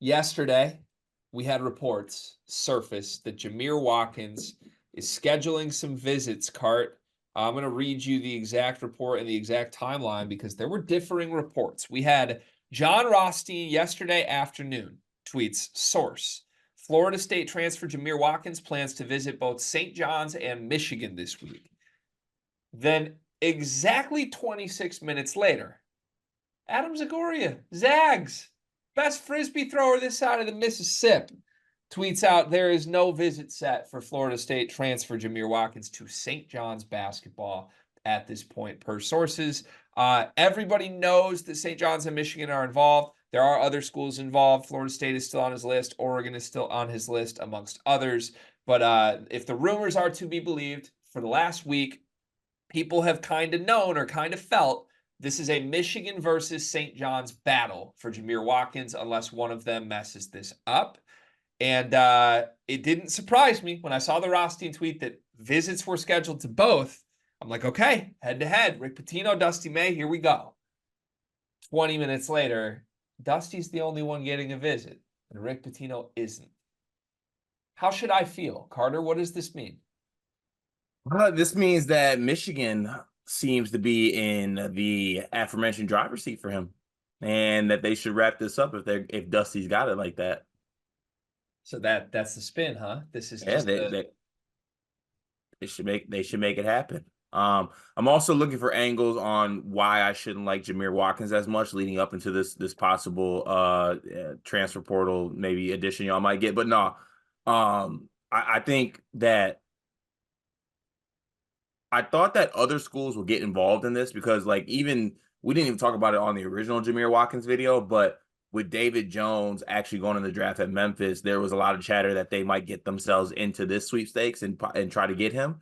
Yesterday, we had reports surface that Jamir Watkins is scheduling some visits, Cart. I'm going to read you the exact report and the exact timeline because there were differing reports. We had John Rothstein yesterday afternoon tweets, source, Florida State transfer Jamir Watkins plans to visit both St. John's and Michigan this week. Then exactly 26 minutes later, Adam Zagoria, Zags, best frisbee thrower this side of the Mississippi, tweets out there is no visit set for Florida State transfer Jamir Watkins to St. John's basketball at this point, per sources. Everybody knows that St. John's and Michigan are involved. There are other schools involved. Florida State is still on his list. Oregon is still on his list, amongst others. But if the rumors are to be believed, for the last week, people have kind of known or kind of felt this is a Michigan versus St. John's battle for Jamir Watkins, unless one of them messes this up. And it didn't surprise me when I saw the Rothstein tweet that visits were scheduled to both. I'm like, okay, head to head, Rick Pitino, Dusty May, here we go. 20 minutes later, Dusty's the only one getting a visit, and Rick Pitino isn't. How should I feel, Carter? What does this mean? This means that Michigan seems to be in the aforementioned driver's seat for him, and that they should wrap this up if Dusty's got it like that. So that's the spin, huh? This is just they should make it happen. I'm also looking for angles on why I shouldn't like Jamir Watkins as much leading up into this possible transfer portal maybe addition y'all might get, but no, I think that. I thought that other schools would get involved in this because, like, we didn't even talk about it on the original Jamir Watkins video, but with David Jones actually going in the draft at Memphis, there was a lot of chatter that they might get themselves into this sweepstakes and try to get him.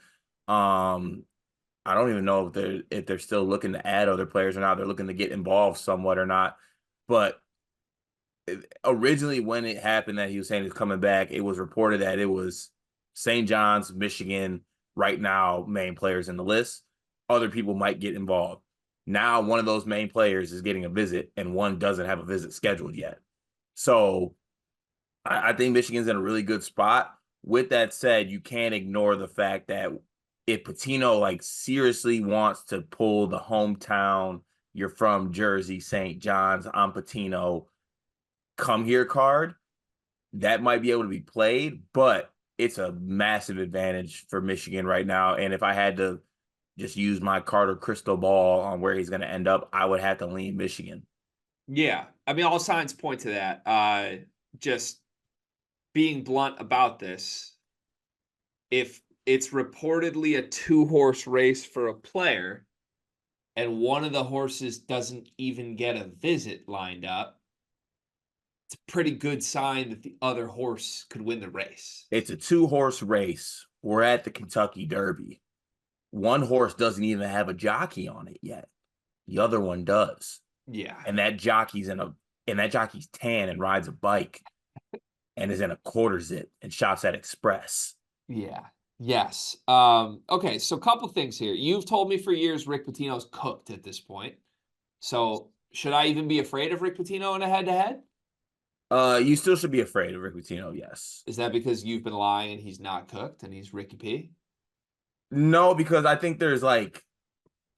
I don't even know if they're still looking to add other players or not. They're looking to get involved somewhat or not. But originally, when it happened that he was saying he's coming back, it was reported that it was St. John's, Michigan, right now, main players in the list. Other people might get involved. Now, one of those main players is getting a visit, and one doesn't have a visit scheduled yet. So I think Michigan's in a really good spot. With that said, you can't ignore the fact that if Pitino seriously wants to pull the hometown, you're from Jersey, St. John's, I'm Pitino, come here card, that might be able to be played, but it's a massive advantage for Michigan right now. And if I had to just use my Carter crystal ball on where he's going to end up, I would have to lean Michigan. Yeah. I mean, all signs point to that. Just being blunt about this, if it's reportedly a 2-horse race for a player and one of the horses doesn't even get a visit lined up, it's a pretty good sign that the other horse could win the race. It's a 2-horse race. We're at the Kentucky Derby. One horse doesn't even have a jockey on it yet. The other one does. Yeah. And that jockey's tan and rides a bike and is in a quarter zip and shops at Express. Yeah. Yes. Okay, so a couple things here. You've told me for years Rick Pitino's cooked at this point. So should I even be afraid of Rick Pitino in a head-to-head? You still should be afraid of Rick Pitino, yes. Is that because you've been lying and he's not cooked and he's Ricky P? No, because I think there's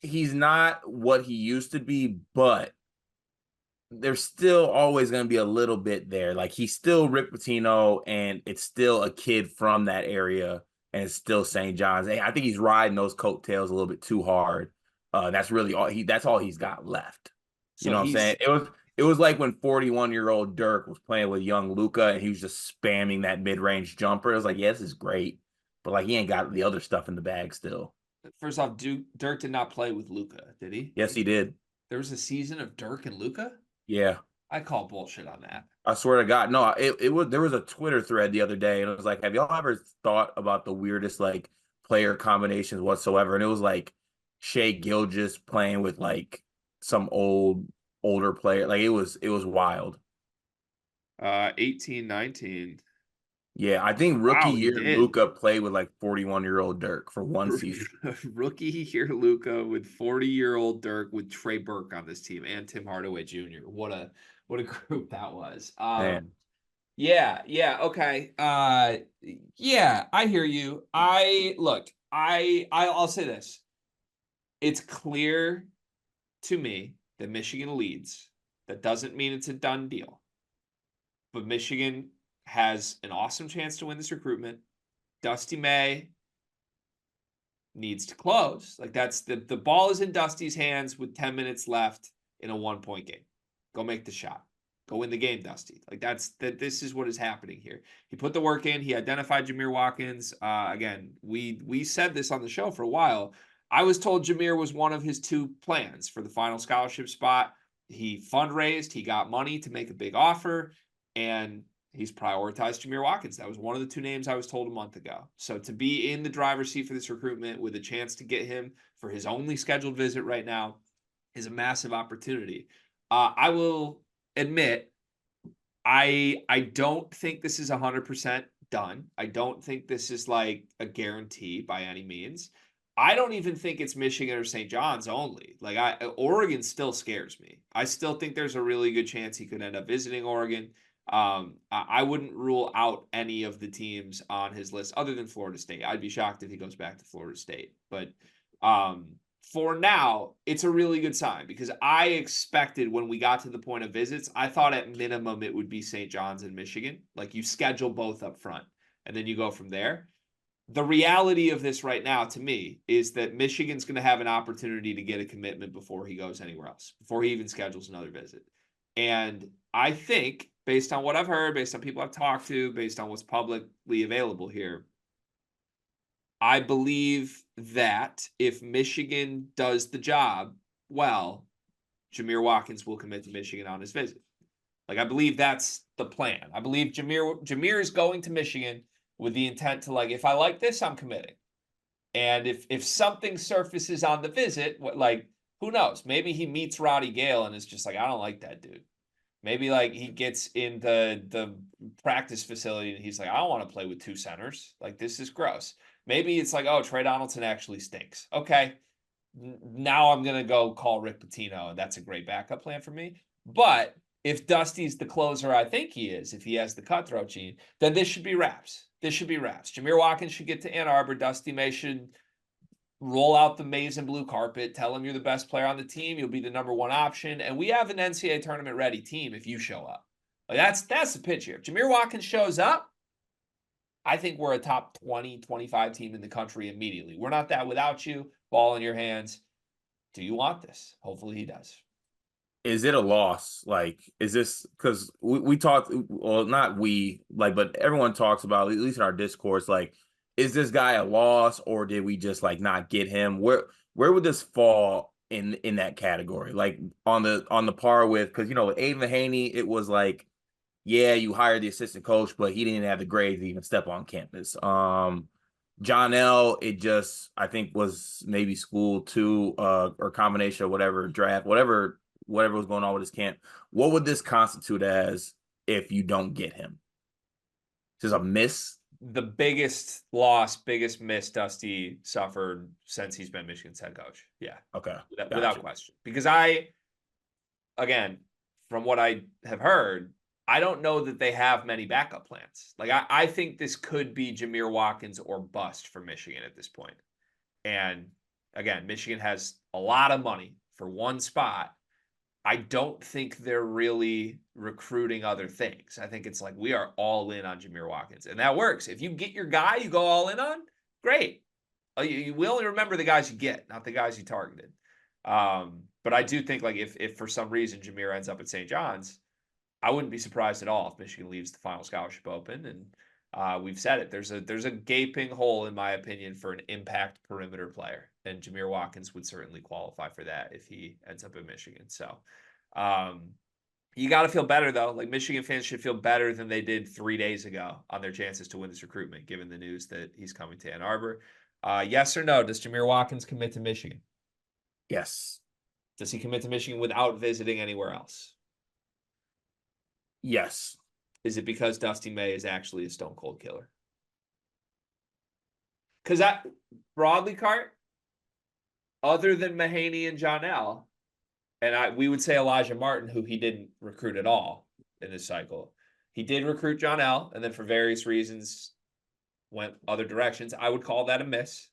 he's not what he used to be, but there's still always going to be a little bit there. He's still Rick Pitino, and it's still a kid from that area, and it's still St. John's. And I think he's riding those coattails a little bit too hard. That's really that's all he's got left. You know what I'm saying? It was like when 41-year-old Dirk was playing with young Luka and he was just spamming that mid-range jumper. It was like, yeah, this is great. But he ain't got the other stuff in the bag still. First off, Dirk did not play with Luka, did he? Yes, he did. There was a season of Dirk and Luka? Yeah. I call bullshit on that. I swear to God. No, there was a Twitter thread the other day, and it was like, have y'all ever thought about the weirdest player combinations whatsoever? And it was Shai Gilgeous playing with some older player. It was wild. 18-19. Yeah, I think rookie year Luka played with 41-year-old Dirk for one season. Rookie year Luka with 40-year-old Dirk with Trey Burke on this team and Tim Hardaway Jr. What a group that was. Man. Yeah, okay. Yeah, I hear you. I'll say this. It's clear to me that Michigan leads. That doesn't mean it's a done deal. But Michigan has an awesome chance to win this recruitment. Dusty May needs to close. Like that's the ball is in Dusty's hands with 10 minutes left in a 1-point game. Go make the shot. Go win the game, Dusty. Like this is what is happening here. He put the work in. He identified Jamir Watkins. Again, we said this on the show for a while. I was told Jamir was one of his two plans for the final scholarship spot. He fundraised. He got money to make a big offer, and he's prioritized Jamir Watkins. That was one of the two names I was told a month ago. So to be in the driver's seat for this recruitment with a chance to get him for his only scheduled visit right now is a massive opportunity. I will admit, I don't think this is 100% done. I don't think this is like a guarantee by any means. I don't even think it's Michigan or St. John's only. Like Oregon still scares me. I still think there's a really good chance he could end up visiting Oregon. I wouldn't rule out any of the teams on his list other than Florida State. I'd be shocked if he goes back to Florida State. But for now, it's a really good sign because I expected when we got to the point of visits, I thought at minimum it would be St. John's and Michigan. Like you schedule both up front and then you go from there. The reality of this right now to me is that Michigan's going to have an opportunity to get a commitment before he goes anywhere else, before he even schedules another visit. And I think, based on what I've heard, based on people I've talked to, based on what's publicly available here, I believe that if Michigan does the job well, Jamir Watkins will commit to Michigan on his visit. Like I believe that's the plan. I believe Jamir is going to Michigan with the intent to like, if I like this, I'm committing. And if something surfaces on the visit, like who knows? Maybe he meets Roddy Gale and is just like, I don't like that dude. Maybe like he gets in the practice facility and he's like, I don't want to play with two centers. Like this is gross. Maybe it's like, oh, Trey Donaldson actually stinks. Okay, now I'm gonna go call Rick Pitino, and that's a great backup plan for me. But if Dusty's the closer I think he is, if he has the cutthroat gene, then this should be wraps. This should be wraps. Jamir Watkins should get to Ann Arbor. Dusty May should roll out the maize and blue carpet, tell him you're the best player on the team, you'll be the number one option, and we have an NCAA tournament ready team if you show up. Like that's the pitch here. If Jamir Watkins shows up, I think we're a top 20, 25 team in the country immediately. We're not that without you. Ball in your hands. Do you want this? Hopefully he does. Is it a loss? Like, is this because we talked, well, not we, like, but everyone talks about, at least in our discourse, like, is this guy a loss or did we just like not get him? Where would this fall in that category? Like on the par with, because with Aiden Mahaney, it was like, yeah, you hired the assistant coach, but he didn't have the grades to even step on campus. John L, it just I think was maybe school too, or combination of whatever draft, whatever was going on with his camp. What would this constitute as if you don't get him? Just a miss? The biggest loss, biggest miss Dusty suffered since he's been Michigan's head coach. Yeah. Okay. Without question. Because again, from what I have heard, I don't know that they have many backup plans. Like I think this could be Jamir Watkins or bust for Michigan at this point. And again, Michigan has a lot of money for one spot. I don't think they're really recruiting other things. I think it's like we are all in on Jamir Watkins, and that works. If you get your guy, you go all in on. Great. You will only remember the guys you get, not the guys you targeted. But I do think like if for some reason Jamir ends up at St. John's, I wouldn't be surprised at all if Michigan leaves the final scholarship open. And we've said it. There's a gaping hole, in my opinion, for an impact perimeter player. And Jamir Watkins would certainly qualify for that if he ends up in Michigan. So you got to feel better, though. Like Michigan fans should feel better than they did 3 days ago on their chances to win this recruitment, given the news that he's coming to Ann Arbor. Yes or no? Does Jamir Watkins commit to Michigan? Yes. Does he commit to Michigan without visiting anywhere else? Yes. Is it because Dusty May is actually a stone cold killer? Because that broadly, Cart, other than Mahaney and John L., and we would say Elijah Martin, who he didn't recruit at all in this cycle. He did recruit John L, and then for various reasons went other directions. I would call that a miss.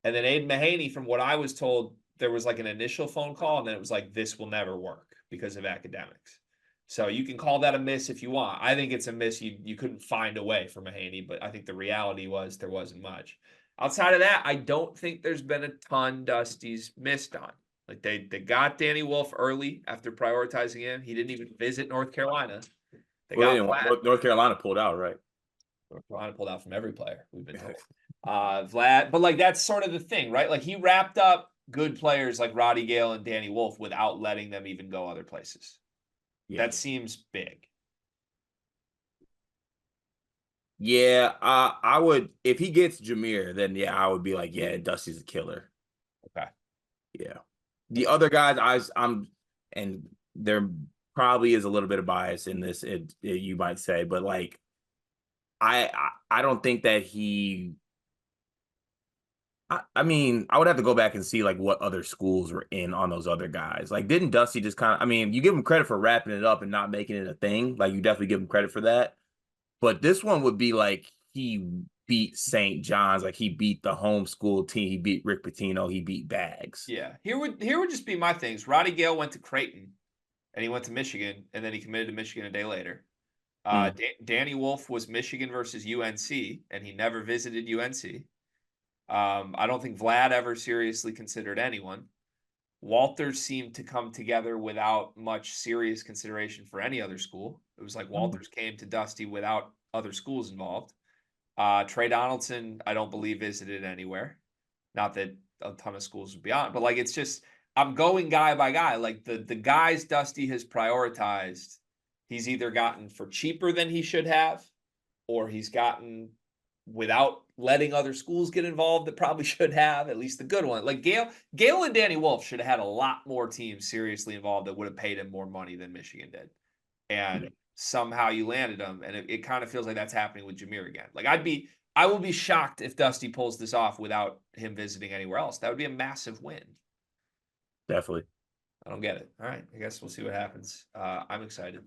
And then Aiden Mahaney, from what I was told, there was like an initial phone call, and then it was like, this will never work because of academics. So you can call that a miss if you want. I think it's a miss. You couldn't find a way for Mahaney, but I think the reality was there wasn't much. Outside of that, I don't think there's been a ton Dusty's missed on. Like they got Danny Wolf early after prioritizing him. He didn't even visit North Carolina. They got Vlad. North Carolina pulled out, right? North Carolina pulled out from every player, we've been told. Vlad, but like that's sort of the thing, right? Like he wrapped up good players like Roddy Gale and Danny Wolf without letting them even go other places. Yeah. That seems big. Yeah, I would, if he gets Jamir, then yeah, I would be like, yeah, Dusty's a killer. Okay. Yeah. The other guys, I'm, and there probably is a little bit of bias in this, you might say, but like, I don't think that he. I mean, I would have to go back and see like what other schools were in on those other guys. Like, didn't Dusty just kind of? I mean, you give him credit for wrapping it up and not making it a thing. Like, you definitely give him credit for that. But this one would be like he beat St. John's, like he beat the homeschool team. He beat Rick Pitino. He beat Bags. Yeah, here would just be my things. Roddy Gale went to Creighton, and he went to Michigan, and then he committed to Michigan a day later. Danny Wolf was Michigan versus UNC, and he never visited UNC. I don't think Vlad ever seriously considered anyone. Walters seemed to come together without much serious consideration for any other school. It was like Walters came to Dusty without other schools involved. Trey Donaldson, I don't believe visited anywhere. Not that a ton of schools would be on, but like it's just I'm going guy by guy. Like the guys Dusty has prioritized, he's either gotten for cheaper than he should have, or he's gotten without letting other schools get involved that probably should have, at least the good one. Like Gale and Danny Wolf should have had a lot more teams seriously involved that would have paid him more money than Michigan did. And somehow you landed them. And it kind of feels like that's happening with Jamir again. Like I will be shocked if Dusty pulls this off without him visiting anywhere else. That would be a massive win. Definitely. I don't get it. All right. I guess we'll see what happens. I'm excited.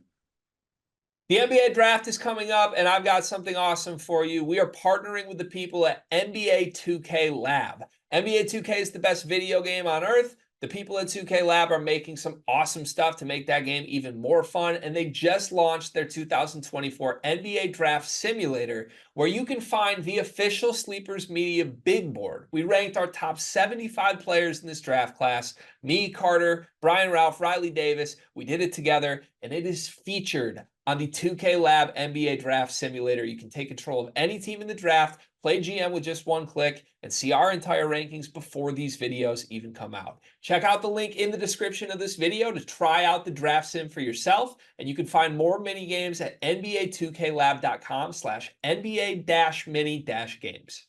The NBA draft is coming up, and I've got something awesome for you. We are partnering with the people at NBA 2K Lab. NBA 2K is the best video game on earth. The people at 2K Lab are making some awesome stuff to make that game even more fun, and they just launched their 2024 NBA Draft Simulator, where you can find the official Sleepers Media big board. We ranked our top 75 players in this draft class. Me, Carter, Brian Ralph, Riley Davis. We did it together, and it is featured on the 2K Lab NBA Draft Simulator. You can take control of any team in the draft, play GM with just one click, and see our entire rankings before these videos even come out. Check out the link in the description of this video to try out the draft sim for yourself, and you can find more mini games at nba2klab.com/NBA-mini-games.